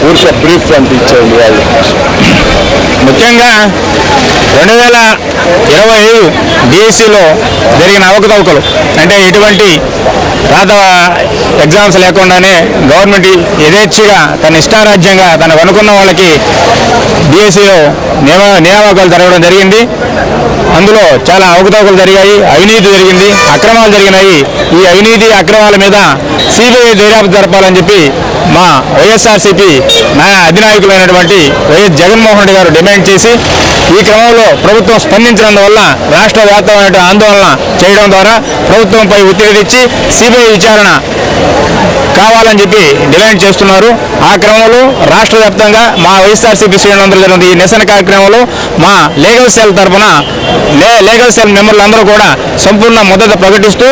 ఊరికే బ్రీఫ్ పంపించండి వాళ్ళు. ముఖ్యంగా 2025 డిఎస్సిలో జరిగిన అవకతవకలు, అంటే ఎటువంటి రాత ఎగ్జామ్స్ లేకుండానే గవర్నమెంట్ యథేచ్ఛగా తన ఇష్టారాజ్యంగా తనకు అనుకున్న వాళ్ళకి డిఎస్సిలో నియామకాలు జరగడం జరిగింది. అందులో చాలా అవకతవకలు జరిగాయి, అవినీతి జరిగింది, అక్రమాలు జరిగినాయి. ఈ అవినీతి అక్రమాల మీద సిబిఐ దర్యాప్తు జరపాలని చెప్పి మా వైఎస్ఆర్సీపీ అధినాయకులైనటువంటి వైఎస్ జగన్మోహన్ రెడ్డి గారు డిమాండ్ చేసి, ఈ క్రమంలో ప్రభుత్వం స్పందించినందువల్ల రాష్ట్ర వ్యాప్తమైన ఆందోళన చేయడం ద్వారా ప్రభుత్వంపై ఒత్తిడి తెచ్చి సిబిఐ విచారణ కావాలని చెప్పి డిమాండ్ చేస్తున్నారు. ఆ క్రమంలో రాష్ట్ర వ్యాప్తంగా మా వైఎస్ఆర్సీపీ శ్రేణులందరూ జరిగిన ఈ నిరసన కార్యక్రమంలో మా లీగల్ సెల్ తరఫున లీగల్ సెల్ మెంబర్లందరూ కూడా సంపూర్ణ మద్దతు ప్రకటిస్తూ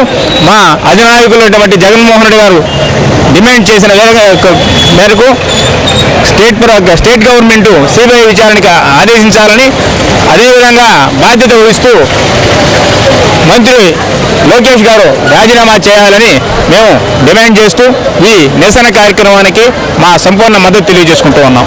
మా అధినాయకులైనటువంటి జగన్మోహన్ రెడ్డి గారు డిమాండ్ చేసిన మేరకు స్టేట్ గవర్నమెంట్ సిబిఐ విచారణకి ఆదేశించాలని, అదేవిధంగా బాధ్యత వహిస్తూ మంత్రి లోకేష్ గారు రాజీనామా చేయాలని మేము డిమాండ్ చేస్తూ ఈ నిరసన కార్యక్రమానికి మా సంపూర్ణ మద్దతు తెలియజేసుకుంటూ ఉన్నాం.